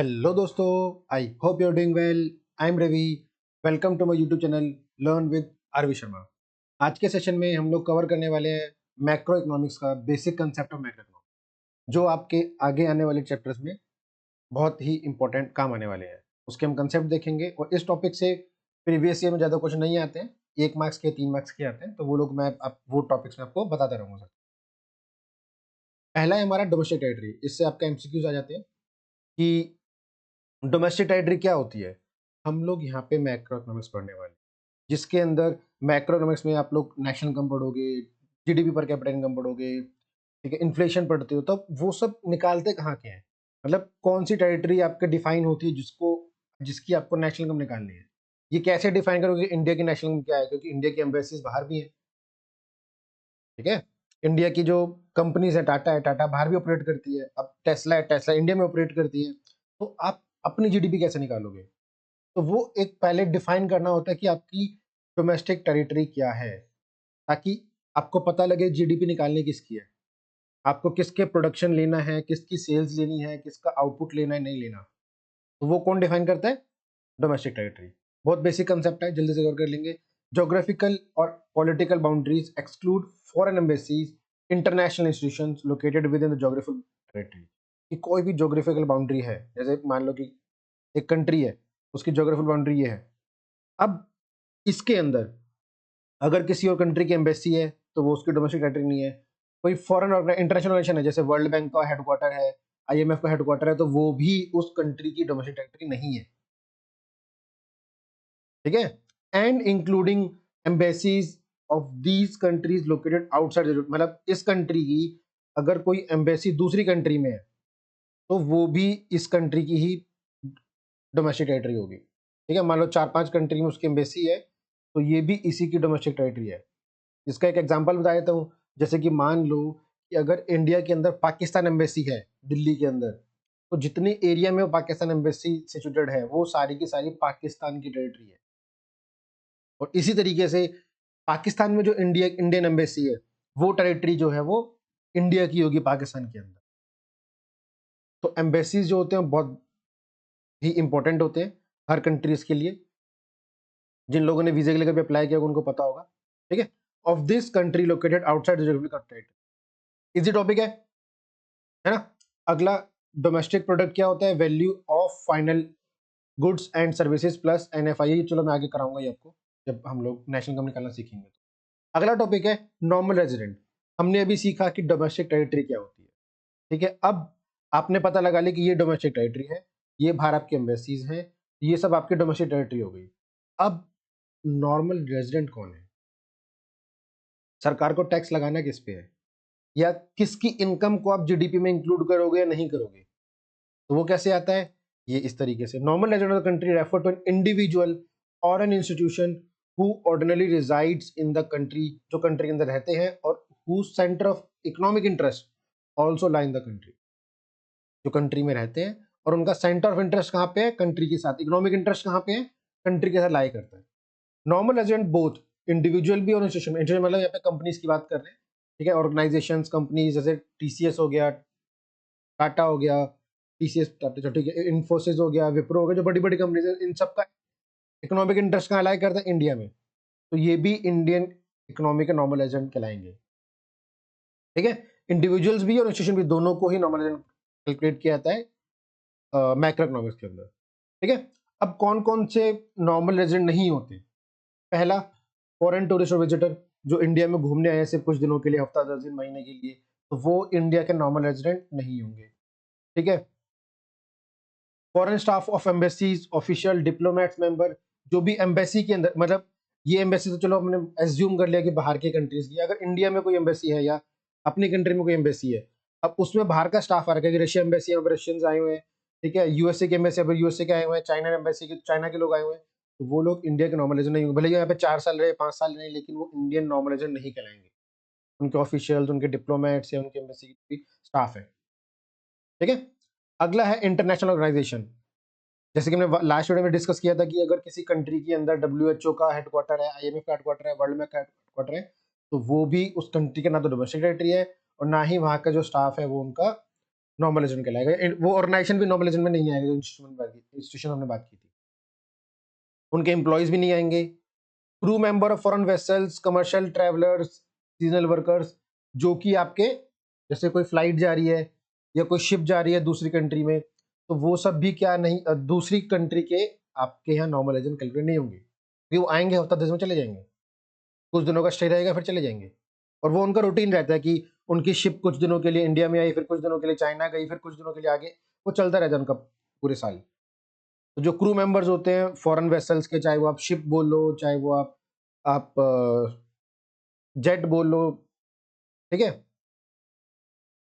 Hello दोस्तों, I hope you are doing well. I am Ravi. Welcome to my YouTube channel learn with RV Sharma. आज के session में हम लोग कवर करने वाले हैं मैक्रो इकोनॉमिक्स का basic concept of macro economics, जो आपके आगे आने वाले चैप्टर्स में बहुत ही इंपॉर्टेंट काम आने वाले हैं। उसके हम कंसेप्ट देखेंगे और इस टॉपिक से प्रीवियस ईयर में ज़्यादा क्वेश्चन नहीं आते हैं, 1 मार्क्स के 3 मार्क्स के आते हैं, तो वो लोग मैं वो टॉपिक्स में आपको बताता रहूँगा। पहला है हमारा डोमेस्टिक टेरिटरी। इससे आपका एमसीक्यूज आ जाते हैं कि डोमेस्टिक टेरिटरी क्या होती है। हम लोग यहाँ पे मैक्रो इकोनॉमिक्स पढ़ने वाले हैं, जिसके अंदर मैक्रो इकोनॉमिक्स में आप लोग नेशनल इनकम पढ़ोगे, जीडीपी पर कैपिटा इनकम पढ़ोगे, ठीक है, इन्फ्लेशन पढ़ते हो, तो वो सब निकालते कहाँ के हैं, मतलब कौन सी टेरिटरी आपके डिफाइन होती है जिसकी आपको नेशनल इनकम निकालनी है। ये कैसे डिफाइन करोगे इंडिया की नेशनल इनकम क्या है, क्योंकि इंडिया की एम्बेसीज बाहर भी है, ठीक है। इंडिया की जो कंपनीज है, टाटा है, टाटा बाहर भी ऑपरेट करती है। अब टेस्ला है, टेस्ला इंडिया में ऑपरेट करती है। तो आप अपनी जीडीपी कैसे निकालोगे? तो वो एक पहले डिफाइन करना होता है कि आपकी डोमेस्टिक टेरिटरी क्या है, ताकि आपको पता लगे जीडीपी निकालनी किसकी है, आपको किसके प्रोडक्शन लेना है, किसकी सेल्स लेनी है, किसका आउटपुट लेना है, नहीं लेना। तो वो कौन डिफाइन करता है? Domestic territory. बहुत बेसिक कंसेप्ट है, जल्दी से कवर कर लेंगे। ज्योग्राफिकल और political boundaries exclude foreign embassies, international institutions located with in the geographical territory. कि कोई भी ज्योग्राफिकल बाउंड्री है, जैसे मान लो कि एक कंट्री है, उसकी ज्योग्राफिकल बाउंड्री ये है। अब इसके अंदर अगर किसी और कंट्री की एम्बेसी है तो वो उसकी डोमेस्टिक टेरिटरी नहीं है। कोई फॉरेन इंटरनेशनल ऑर्गेनाइजेशन है, जैसे वर्ल्ड बैंक का हेडक्वार्टर है, आईएमएफ का हेडक्वार्टर है, तो वो भी उस कंट्री की डोमेस्टिक टेरिटरी नहीं है, ठीक है। And including embassies of these countries located outside, मतलब इस कंट्री की अगर कोई एम्बेसी दूसरी कंट्री में है तो वो भी इस कंट्री की ही डोमेस्टिक टेरिटरी होगी, ठीक है। मान लो 4-5 कंट्री में उसकी एम्बेसी है, तो ये भी इसी की डोमेस्टिक टेरिटरी है। इसका एक एग्जांपल बता देता हूँ। जैसे कि मान लो कि अगर इंडिया के अंदर पाकिस्तान एम्बेसी है दिल्ली के अंदर, तो जितनी एरिया में वो पाकिस्तान एम्बेसी सिचुएटेड है वो सारी की सारी पाकिस्तान की टेरिटरी है। और इसी तरीके से पाकिस्तान में जो इंडियन एम्बेसी है, वो टेरिटरी जो है वो इंडिया की होगी पाकिस्तान के अंदर। तो एम्बेसीज जो होते हैं बहुत ही इंपॉर्टेंट होते हैं हर कंट्रीज के लिए। जिन लोगों ने वीजा के लिए कभी अप्लाई किया होगा उनको पता होगा, ठीक है। Of this country located outside the geographical territory. Easy topic है ना। अगला, डोमेस्टिक प्रोडक्ट क्या होता है? Value of final goods and services plus NFI. चलो मैं आगे कराऊंगा ये आपको जब हम लोग नेशनल इनकम निकालना सीखेंगे। अगला टॉपिक है नॉर्मल रेजिडेंट। हमने अभी सीखा कि डोमेस्टिक टेरिटरी क्या होती है, ठीक है। अब आपने पता लगा लिया कि ये डोमेस्टिक टेरिटरी है, ये बाहर आपकी एम्बेसीज हैं, ये सब आपकी डोमेस्टिक टेरिटरी हो गई। अब नॉर्मल रेजिडेंट कौन है? सरकार को टैक्स लगाना किस पे है, या किसकी इनकम को आप जीडीपी में इंक्लूड करोगे या नहीं करोगे? तो वो कैसे आता है? ये इस तरीके से, normal resident of the country refer to an individual और an institution who ordinary resides in the country, जो कंट्री के अंदर रहते हैं और who centre of economic interest also lie in the country, जो कंट्री में रहते हैं और उनका सेंटर ऑफ इंटरेस्ट कहाँ पे है? कंट्री के साथ। इकोनॉमिक इंटरेस्ट कहाँ पे है? कंट्री के साथ लाई करता है। नॉर्मल रेजिडेंट बोथ इंडिविजुअल भी और इंस्टीट्यूशन। इंस्टीट्यूशन मतलब यहाँ पे कंपनीज की बात कर रहे हैं, ठीक है। ऑर्गेनाइजेशंस, कंपनीज जैसे टीसीएस हो गया, टाटा हो गया, टीसीएस टाटा, ठीक है, इन्फोसिस हो गया, विप्रो हो गया, जो बड़ी बड़ी कंपनीज है, इन सब का इकोनॉमिक इंटरेस्ट कहाँ अलाई करता है? इंडिया में। तो ये भी इंडियन इकोनॉमी के नॉर्मल एजेंट कहलाएंगे, ठीक है। इंडिविजुअल्स भी और इंस्टीट्यूशन भी, दोनों को ही नॉर्मल एजेंट कैलकुलेट किया जाता है मैक्रो इकोनॉमिक्स के अंदर, ठीक है। अब कौन कौन से नॉर्मल रेजिडेंट नहीं होते? पहला, फॉरेन टूरिस्ट और विजिटर, जो इंडिया में घूमने आए हैं सिर्फ कुछ दिनों के लिए, हफ्ता 10 दिन, महीने के लिए, तो वो इंडिया के नॉर्मल रेजिडेंट नहीं होंगे, ठीक है। Foreign staff of embassies, official, diplomats, member, जो भी एम्बेसी के अंदर, मतलब ये एम्बेसी तो चलो हमने एज्यूम कर लिया कि बाहर की कंट्रीज की। अगर इंडिया में कोई एम्बेसी है या अपनी कंट्री में कोई एम्बेसी है, अब उसमें बाहर का स्टाफ आ रखा है कि रशिया एम्बेसी है, रशियंस आए हुए हैं, ठीक है। यूएसए की एम्बेसी, अगर यूएसए के आए हुए हैं, चाइना एम्बेसी के, चाइना के लोग आए हुए हैं, तो वो लोग इंडिया के नॉर्मल एजेंट नहीं होंगे। भले ही यहाँ पे 4 साल रहे, 5 साल रहे, लेकिन वो इंडियन नॉर्मल एजेंट नहीं कहलाएंगे। उनके ऑफिशियल्स, उनके डिप्लोमेट्स या उनके एम्बेसी की स्टाफ है, ठीक है। अगला है इंटरनेशनल ऑर्गेनाइजेशन। जैसे कि हमने लास्ट वीडियो में डिस्कस किया था कि अगर किसी कंट्री के अंदर डब्ल्यूएचओ का हेडक्वार्टर है, आईएमएफ का हेडक्वार्टर है, वर्ल्ड बैंक का हेडक्वार्टर है, तो वो भी उस कंट्री का ना तो डोमेस्टिक टेरिटरी है और ना ही वहाँ का जो स्टाफ है वो उनका नॉर्मल रेजिडेंट कहलाएगा। वो ऑर्गेनाइजेशन भी नॉर्मल रेजिडेंट में नहीं आएगा, जो इंस्टीट्यूशन हमने बात की थी, उनके एम्प्लॉयज भी नहीं आएंगे। Crew member of foreign vessels, commercial travellers, seasonal workers, जो कि आपके जैसे कोई फ्लाइट जा रही है या कोई शिप जा रही है दूसरी कंट्री में, तो वो सब भी क्या नहीं, दूसरी कंट्री के आपके यहाँ नॉर्मल रेजिडेंट कैलकुलेट नहीं होंगे, क्योंकि वो आएंगे हफ्ता 10 में चले जाएंगे, कुछ दिनों का स्टे रहेगा फिर चले जाएंगे। और वो उनका रूटीन रहता है कि उनकी शिप कुछ दिनों के लिए इंडिया में आई, फिर कुछ दिनों के लिए चाइना गई, फिर कुछ दिनों के लिए आगे, वो चलता रहता है उनका पूरे साल। तो जो क्रू मेंबर्स होते हैं फॉरेन वेसल्स के, चाहे वो आप शिप बोल लो, चाहे वो आप जेट बोल लो, ठीक है,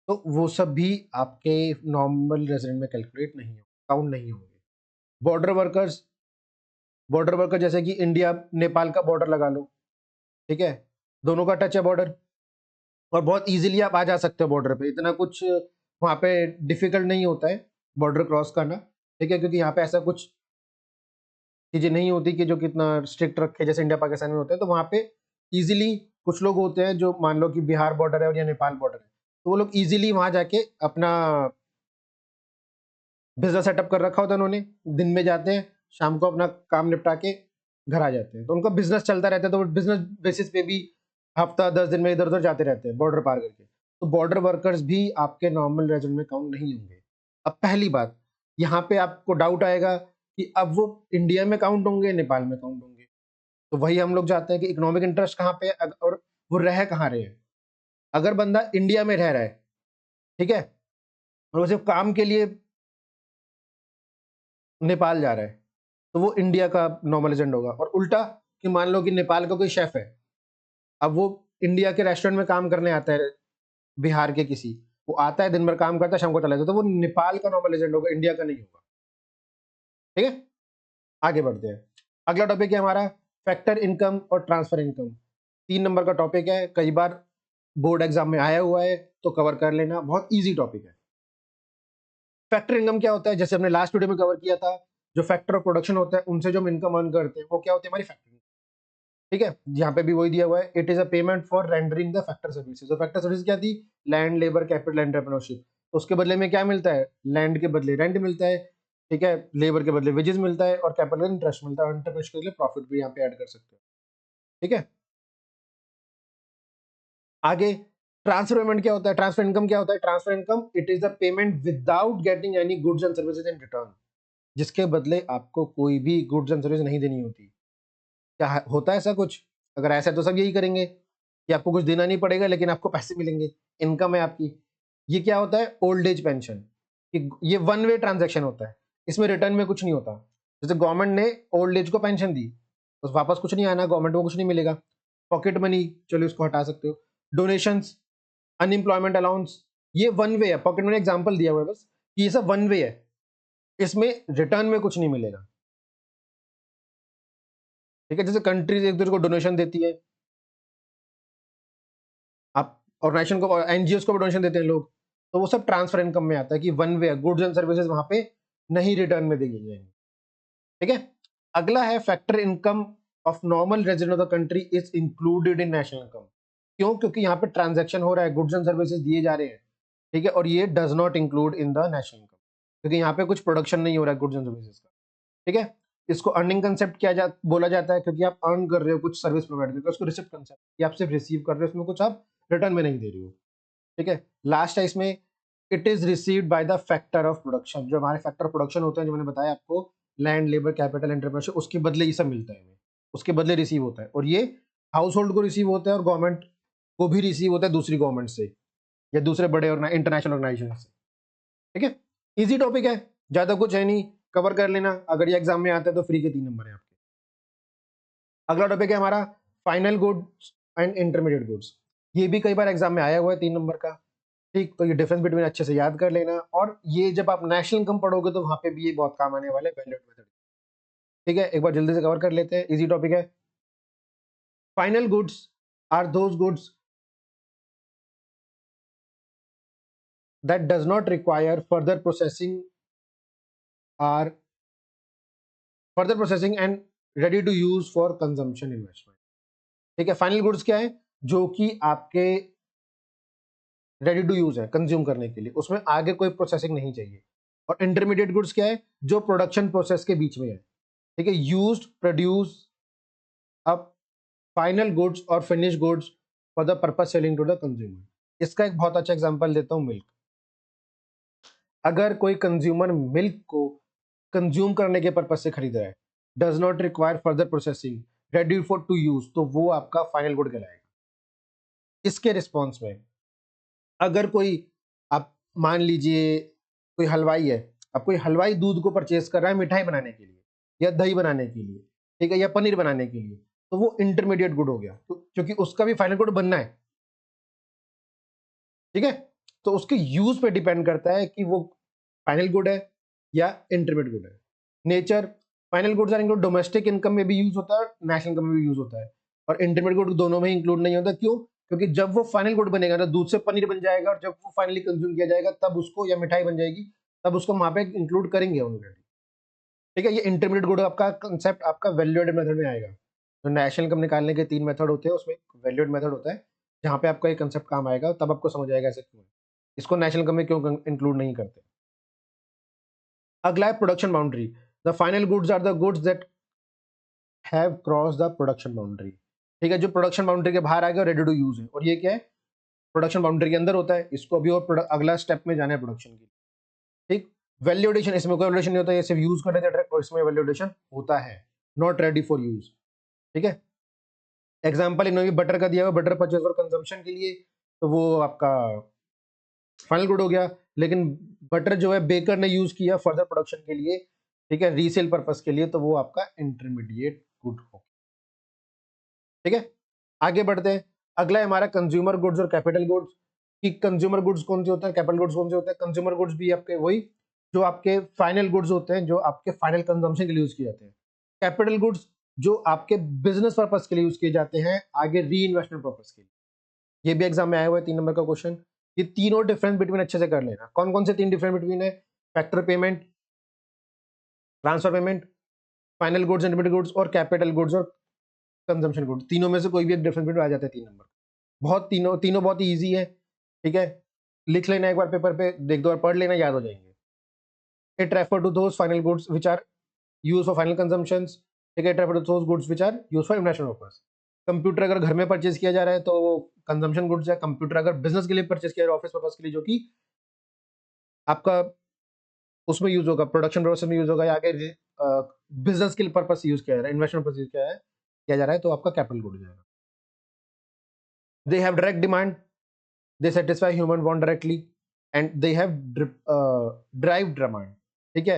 तो वो सब भी आपके नॉर्मल रेजिडेंट में कैलकुलेट नहीं हो, काउंट नहीं होंगे। बॉर्डर वर्कर जैसे कि इंडिया नेपाल का बॉर्डर लगा लो, ठीक है, दोनों का टच है बॉर्डर, और बहुत इजीली आप आ जा सकते हो बॉर्डर पे, इतना कुछ वहाँ पे डिफिकल्ट नहीं होता है बॉर्डर क्रॉस करना, ठीक है, क्योंकि यहाँ पे ऐसा कुछ चीज़ें नहीं होती कि जो कितना स्ट्रिक्ट रखे जैसे इंडिया पाकिस्तान में होते हैं। तो वहाँ पे इजीली कुछ लोग होते हैं जो मान लो कि बिहार बॉर्डर है और या नेपाल बॉर्डर है, तो वो लोग इजीली वहाँ जाके अपना बिजनेस सेटअप कर रखा होता है उन्होंने, दिन में जाते हैं, शाम को अपना काम निपटा के घर आ जाते हैं, तो उनका बिजनेस चलता रहता है, तो बिजनेस बेसिस पे भी हफ्ता 10 दिन में इधर उधर जाते रहते हैं बॉर्डर पार करके। तो बॉर्डर वर्कर्स भी आपके नॉर्मल रेजिडेंट में काउंट नहीं होंगे। अब पहली बात, यहाँ पे आपको डाउट आएगा कि अब वो इंडिया में काउंट होंगे, नेपाल में काउंट होंगे, तो वही हम लोग जाते हैं कि इकोनॉमिक इंटरेस्ट कहाँ पे है और वो रह कहाँ रहे हैं। अगर बंदा इंडिया में रह रहा है, ठीक है, और वो सिर्फ काम के लिए नेपाल जा रहा है, तो वो इंडिया का नॉर्मल रेजिडेंट होगा। और उल्टा कि मान लो कि नेपाल का कोई शेफ है, अब वो इंडिया के रेस्टोरेंट में काम करने आता है, बिहार के किसी, वो आता है दिन भर काम करता है, शाम को चला जाता है, तो वो नेपाल का नॉर्मल रेजिडेंट होगा, इंडिया का नहीं होगा। ठीक है, आगे बढ़ते हैं। अगला टॉपिक है हमारा फैक्टर इनकम और ट्रांसफर इनकम। 3 नंबर का टॉपिक है, कई बार बोर्ड एग्जाम में आया हुआ है, तो कवर कर लेना, बहुत ईजी टॉपिक है। फैक्टर इनकम क्या होता है, जैसे हमने लास्ट वीडियो में कवर किया था, जो फैक्टर ऑफ प्रोडक्शन होता है उनसे जो हम इनकम अर्न करते हैं वो क्या होती है, हमारी फैक्टर। ठीक है, यहाँ पे भी वही दिया हुआ है, it is a payment for rendering the factor services. तो फैक्टर सर्विस क्या थी, लैंड, लेबर, कैपिटल, एंटरप्रेन्योरशिप। तो उसके बदले में क्या मिलता है, लैंड के बदले रेंट मिलता है, ठीक है, लेबर के बदले वेजेस मिलता है, और कैपिटल इंटरेस्ट मिलता है, और एंटरप्रेन्योरशिप के लिए प्रॉफिट भी यहाँ पे ऐड कर सकते हो। ठीक है, आगे ट्रांसफर पेमेंट क्या होता है, ट्रांसफर इनकम क्या होता है, transfer income it is the payment without getting any goods and services in return, जिसके बदले आपको कोई भी गुड्स एंड सर्विस नहीं देनी होती। क्या होता है ऐसा कुछ, अगर ऐसा है तो सब यही करेंगे कि आपको कुछ देना नहीं पड़ेगा लेकिन आपको पैसे मिलेंगे, इनकम है आपकी। ये क्या होता है, ओल्ड एज पेंशन, ये वन वे ट्रांजैक्शन होता है, इसमें रिटर्न में कुछ नहीं होता। जैसे गवर्नमेंट ने ओल्ड एज को पेंशन दी, तो वापस कुछ नहीं आना, गवर्नमेंट को कुछ नहीं मिलेगा। पॉकेट मनी, चलो इसको हटा सकते हो। डोनेशंस, अनएम्प्लॉयमेंट अलाउंस, ये वन वे है, पॉकेट मनी एग्जांपल दिया हुआ है बस, कि ये सब वन वे है, इसमें रिटर्न में कुछ नहीं मिलेगा। ठीक है, जैसे कंट्रीज एक दूसरे को डोनेशन देती है, आप ऑर्गेनाइजेशन को, एनजीओ को भी डोनेशन देते हैं लोग, तो वो सब ट्रांसफर इनकम में आता है कि one way goods and services वहां पे नहीं रिटर्न में दी जाएंगे। ठीक है, अगला है factor income of normal resident of the country is included in national income. क्यों, क्योंकि यहाँ पे ट्रांजैक्शन हो रहा है, गुड्स एंड सर्विसेज दिए जा रहे हैं, ठीक है, और ये does not include in the national income, क्योंकि यहाँ पे कुछ प्रोडक्शन नहीं हो रहा है गुड्स एंड सर्विसेज का। ठीक है, इसको अर्निंग कंसेप्ट बोला जाता है, क्योंकि आप अर्न कर रहे हो, कुछ सर्विस प्रोवाइड कर रहे हो, उसको रिसिप्ट कंसेप्ट, कि आप सिर्फ रिसीव कर रहे हो, उसमें कुछ आप रिटर्न में नहीं दे रहे हो। ठीक है, लास्ट है इसमें, it is received by the factor of production. जो हमारे फैक्टर ऑफ प्रोडक्शन होते हैं, जो मैंने बताया आपको, लैंड, लेबर, कैपिटल, एंटरप्रेन्योरशिप, उसके बदले ये सब मिलता है हमें, उसके बदले रिसीव होता है, और ये हाउस होल्ड को रिसीव होता है और गवर्नमेंट को भी रिसीव होता है दूसरी गवर्नमेंट से या दूसरे बड़े इंटरनेशनल ऑर्गेनाइजेशन से। ठीक है, इजी टॉपिक है, ज्यादा कुछ है नहीं, कवर कर लेना, अगर ये एग्जाम में आता है तो फ्री के 3 नंबर है आपके। अगला टॉपिक है हमारा final goods and intermediate goods. ये भी कई बार एग्जाम में आया हुआ है 3 नंबर का। ठीक, तो ये डिफरेंस बिटवीन अच्छे से याद कर लेना, और ये जब आप नेशनल इनकम पढ़ोगे तो वहां पे भी ये बहुत काम आने वाले वैल्यूड मेथड। ठीक है, एक बार जल्दी से कवर कर लेते हैं, इजी टॉपिक है। Final goods are those goods that does not require are further processing and ready to use for consumption investment. ठीक है, फाइनल गुड्स क्या है, जो कि आपके रेडी टू यूज है, कंज्यूम करने के लिए, उसमें आगे कोई प्रोसेसिंग नहीं चाहिए। और इंटरमीडिएट गुड्स क्या है, जो प्रोडक्शन प्रोसेस के बीच में है, ठीक है, यूज्ड प्रोड्यूस अब फाइनल गुड्स और finish goods for the purpose selling to the consumer. इसका एक बहुत अच्छा एग्जांपल देता हूँ, मिल्क। अगर कोई कंज्यूमर मिल्क को कंज्यूम करने के पर्पज से खरीद रहा है, does not require further processing, ready for to use, तो वो आपका फाइनल गुड कहलाएगा। इसके रिस्पॉन्स में अगर कोई, आप मान लीजिए कोई हलवाई है, अब कोई हलवाई दूध को परचेज कर रहा है मिठाई बनाने के लिए या दही बनाने के लिए, ठीक है, या पनीर बनाने के लिए, तो वो इंटरमीडिएट गुड हो गया, क्योंकि उसका भी फाइनल गुड बनना है, ठीक है। तो उसके यूज पे डिपेंड करता है कि वो फाइनल गुड है या इंटरमीडिएट गुड है। Nature, final goods are include domestic income में भी यूज होता है, नेशनल इनकम में भी यूज होता है, और इंटरमीडिएट गुड दोनों में ही इंक्लूड नहीं होता। क्यों? क्योंकि जब वो फाइनल गुड बनेगा ना, दूध से पनीर बन जाएगा, और जब वो फाइनली कंज्यूम किया जाएगा तब उसको, या मिठाई बन जाएगी, तब उसको वहां पे इंक्लूड करेंगे ऑलरेडी, ठीक है। ये इंटरमीडिएट गुड आपका कंसेप्ट आपका वैल्यू एडेड मेथड में आएगा। तो नेशनल इनकम निकालने के 3 मेथड होते हैं, उसमें वैल्यू एडेड मेथड होता है, जहाँ पे आपका ये कंसेप्ट काम आएगा, तब आपको समझ आएगा ऐसे क्यों है। इसको नेशनल इनकम में क्यों इंक्लूड नहीं करते। अगला है production boundary. The final goods are the goods that have cross the production boundary, ठीक है, जो प्रोडक्शन बाउंड्री के बाहर आ गया, रेडी टू यूज है। और ये क्या है, प्रोडक्शन बाउंड्री के अंदर होता है। इसको अभी और अगला स्टेप में जाना है प्रोडक्शन की, ठीक। वैल्यू एडिशन, इसमें कोई वैल्यूएशन नहीं होता, ये सिर्फ यूज करने का डायरेक्ट, और इसमें वैल्यू एडिशन होता है, नॉट रेडी फॉर यूज, ठीक है। एग्जांपल इन्होंने बटर का दिया हुआ, बटर परचेज फॉर कंजम्पशन के लिए, तो वो आपका फाइनल गुड हो गया। लेकिन बटर जो है बेकर ने यूज किया फर्दर प्रोडक्शन के लिए, ठीक है, रीसेल पर्पस के लिए, तो वो आपका इंटरमीडिएट गुड हो, ठीक है। आगे बढ़ते हैं। अगला है हमारा कंज्यूमर गुड्स और कैपिटल गुड्स। कि कंज्यूमर गुड्स कौन से होते हैं, कैपिटल गुड्स कौन से होते हैं। कंज्यूमर गुड्स भी आपके वही जो आपके फाइनल गुड्स होते हैं, जो आपके फाइनल कंजम्पशन के लिए यूज किए जाते हैं। कैपिटल गुड्स जो आपके बिजनेस पर्पस के लिए यूज किए जाते हैं, आगे री इन्वेस्टमेंट पर्पस के लिए। ये भी एग्जाम में आया हुआ है 3 नंबर का क्वेश्चन। ये तीनों डिफरेंस बिटवीन अच्छे से कर लेना। कौन कौन से 3 डिफरेंस बिटवीन है, factor payment, transfer payment, final goods, intermediate goods, और कैपिटल गुड्स और कंजम्पशन गुड्स। तीनों में से कोई भी एक डिफरेंस बिटवीन आ जाता है 3 नंबर। बहुत तीनों तीनों बहुत ही ईजी है, ठीक है। लिख लेना एक बार पेपर पे, देख दो बार पढ़ लेना, याद हो जाएंगे। It refer to those final goods which are use for final consumptions, ठीक है। It refer to those goods which are use for investment purpose. Computer अगर घर में परचेज किया जा रहा है तो वो कंजम्पशन गुड्स है। कंप्यूटर अगर बिजनेस के लिए परचेज किया जा रहा है, ऑफिस पर्पस के लिए, जो कि आपका उसमें यूज होगा, प्रोडक्शन प्रोसेस में यूज होगा, या आगे बिजनेस के पर्पस से यूज किया जा रहा है, इन्वेस्टमेंट पर्पस किया जा रहा है, तो आपका कैपिटल गुड हो जाएगा। They have direct demand, they satisfy human want directly, and they have derived demand, ठीक है।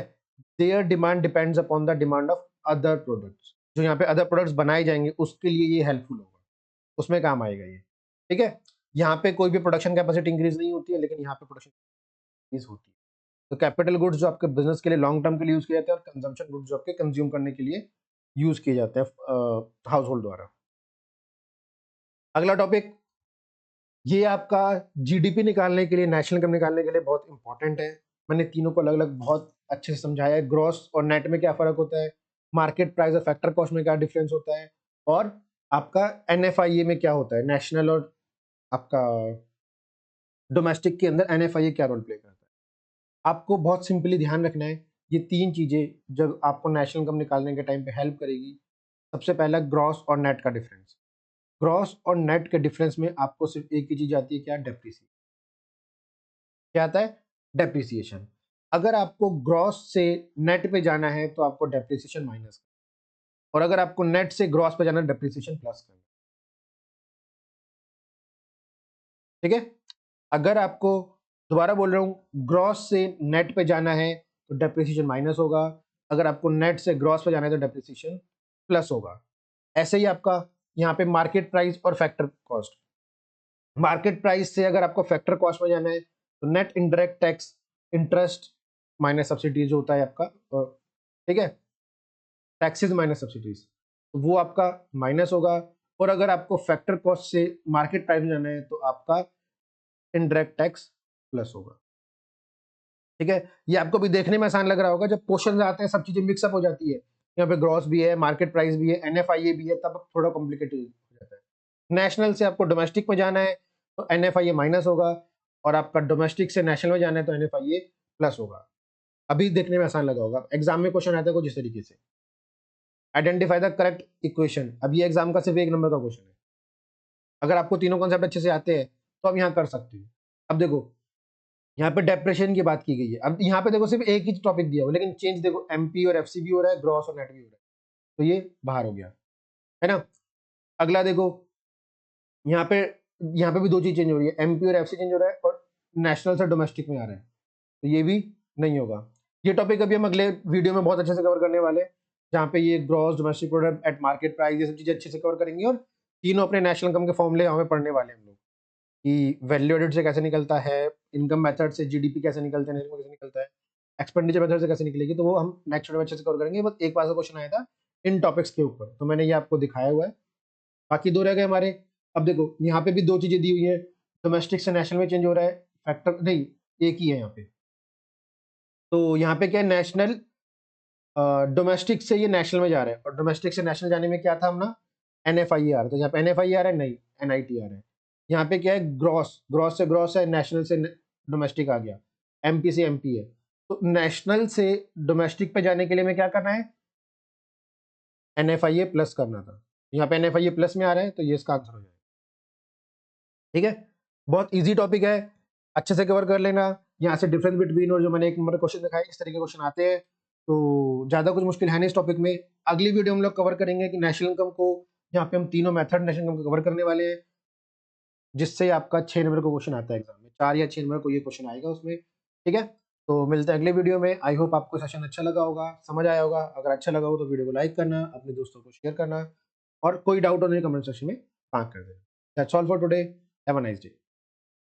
their demand depends upon the demand of other products, जो यहाँ पे अदर प्रोडक्ट्स बनाए जाएंगे उसके लिए ये हेल्पफुल होगा, उसमें काम आएगा ये, ठीक है। यहाँ पे कोई भी प्रोडक्शन कैपेसिटी इंक्रीज नहीं होती है, लेकिन यहाँ पे प्रोडक्शन इंक्रीज होती है। तो कैपिटल गुड्स जो आपके बिजनेस के लिए लॉन्ग टर्म के लिए यूज किए जाते हैं, और कंजम्पशन गुड्स जो आपके कंज्यूम करने के लिए यूज किए जाते हैं हाउस होल्ड द्वारा। अगला टॉपिक, ये आपका जीडीपी निकालने के लिए, नेशनल इनकम निकालने के लिए बहुत इंपॉर्टेंट है। मैंने तीनों को अलग अलग बहुत अच्छे से समझाया है। ग्रॉस और नेट में क्या फर्क होता है, मार्केट प्राइस और फैक्टर कॉस्ट में क्या डिफरेंस होता है, और आपका एनएफआईए में क्या होता है, नेशनल और आपका डोमेस्टिक के अंदर एनएफआईए क्या रोल प्ले करता है। आपको बहुत सिंपली ध्यान रखना है, ये 3 चीजें जब आपको नेशनल इनकम निकालने के टाइम पे हेल्प करेगी। सबसे पहला ग्रॉस और नेट का डिफरेंस। ग्रॉस और नेट के डिफरेंस में आपको सिर्फ एक ही चीज आती है, क्या, डेप्रिसिएशन। क्या आता है, डेप्रिसिएशन। अगर आपको ग्रॉस से नेट पे जाना है तो आपको डेप्रिसिएशन माइनस करना, और अगर आपको नेट से ग्रॉस पे जाना है, डेप्रिसिएशन प्लस करना, ठीक है। अगर आपको, दोबारा बोल रहा हूं, ग्रॉस से नेट पे जाना है तो डेप्रिसिएशन माइनस होगा, अगर आपको नेट से ग्रॉस पे जाना है तो डेप्रिसिएशन प्लस होगा। ऐसे ही आपका यहाँ पे मार्केट प्राइस और फैक्टर कॉस्ट। मार्केट प्राइस से अगर आपको फैक्टर कॉस्ट में जाना है तो net indirect tax, interest minus subsidies होता है आपका, ठीक है, टैक्सेस माइनस सब्सिडीज, तो वो आपका माइनस होगा। और अगर आपको फैक्टर कॉस्ट से मार्केट प्राइस में जाना है तो आपका इनडायरेक्ट टैक्स प्लस होगा, ठीक है। ये आपको भी देखने में आसान लग रहा होगा, जब क्वेश्चन आते हैं सब चीजें मिक्सअप हो जाती है, यहाँ पे ग्रॉस भी है, मार्केट प्राइस भी है, एनएफआईए भी है, तब थोड़ा कॉम्प्लिकेटेड हो जाता है। नेशनल से आपको डोमेस्टिक में जाना है तो एनएफआईए माइनस होगा, और आपका डोमेस्टिक से नेशनल में जाना है तो NFIA प्लस होगा। अभी देखने में आसान लगा होगा, एग्जाम में क्वेश्चन आता है कुछ इस तरीके से, आइडेंटिफाई द करेक्ट इक्वेशन। अब ये एग्जाम का सिर्फ 1 नंबर का क्वेश्चन है, अगर आपको तीनों कॉन्सेप्ट अच्छे से आते हैं तो आप यहाँ कर सकते हो। अब देखो यहाँ पे डेप्रेशन की बात की गई है, अब यहाँ पे देखो सिर्फ एक ही टॉपिक दिया हुआ, लेकिन चेंज देखो MP और FC भी हो रहा है, ग्रॉस और नेट भी हो रहा है, तो ये बाहर हो गया, है ना। अगला देखो यहाँ पे भी 2 चीज चेंज हो रही है, MP और FC चेंज हो रहा है और नेशनल से डोमेस्टिक में आ रहा है, तो ये भी नहीं होगा। ये टॉपिक अभी हम अगले वीडियो में बहुत अच्छे से कवर करने वाले हैं, जहाँ पे ये gross domestic product at market price ये सब चीजें अच्छे से कवर करेंगे, और तीनों अपने नेशनल इनकम के फॉर्मूले हमें पढ़ने वाले हैं हम लोग, कि वैल्यू एडेड से कैसे निकलता है, इनकम मेथड से GDP कैसे निकलता है, कैसे निकलता है, एक्सपेंडिचर मेथड से कैसे निकलेगी, तो वो हम नेक्स्ट वीडियो में अच्छे से कवर करेंगे। बस एक बार का क्वेश्चन आया था इन टॉपिक्स के ऊपर, तो मैंने ये आपको दिखाया हुआ है, बाकी 2 रह गए हमारे। अब देखो यहाँ पे भी 2 चीजें दी हुई है, डोमेस्टिक से नेशनल में चेंज हो रहा है, फैक्टर नहीं एक ही है यहाँ पे, तो यहाँ पे क्या है, नेशनल डोमेस्टिक से ये नेशनल में जा रहा है, और डोमेस्टिक से नेशनल जाने में क्या था अपना NFIA आ रहा है, तो यहाँ पे NFIA आ रहा है, नहीं NIT आ रहा है। यहाँ पे क्या है, ग्रॉस से ग्रॉस है, नेशनल से डोमेस्टिक आ गया, MP से MP है, तो नेशनल से डोमेस्टिक पे जाने के लिए हमें क्या करना है, NFIA प्लस करना था, यहाँ पे NFIA प्लस में आ रहा है, तो ये इसका आंसर हो जाएगा। ठीक है, बहुत इजी टॉपिक है, अच्छे से कवर कर लेना। यहाँ से डिफरेंस बिटवीन और जो मैंने 1 नंबर क्वेश्चन दिखाया, इस तरीके के क्वेश्चन आते हैं, तो ज़्यादा कुछ मुश्किल है नहीं इस टॉपिक में। अगली वीडियो हम लोग कवर करेंगे कि नेशनल इनकम को, यहाँ पे हम तीनों मेथड नेशनल इनकम को कवर करने वाले हैं, जिससे आपका 6 नंबर का क्वेश्चन आता है एग्जाम में, 4 या 6 नंबर को ये क्वेश्चन आएगा उसमें। ठीक है, तो मिलते हैं अगले वीडियो में। आई होप आपको सेशन अच्छा लगा होगा, समझ आया होगा। अगर अच्छा लगा हो तो वीडियो को लाइक करना, अपने दोस्तों को शेयर करना, और कोई डाउट हो तो कमेंट सेक्शन में कमेंट कर देना। That's all for today, have a nice day.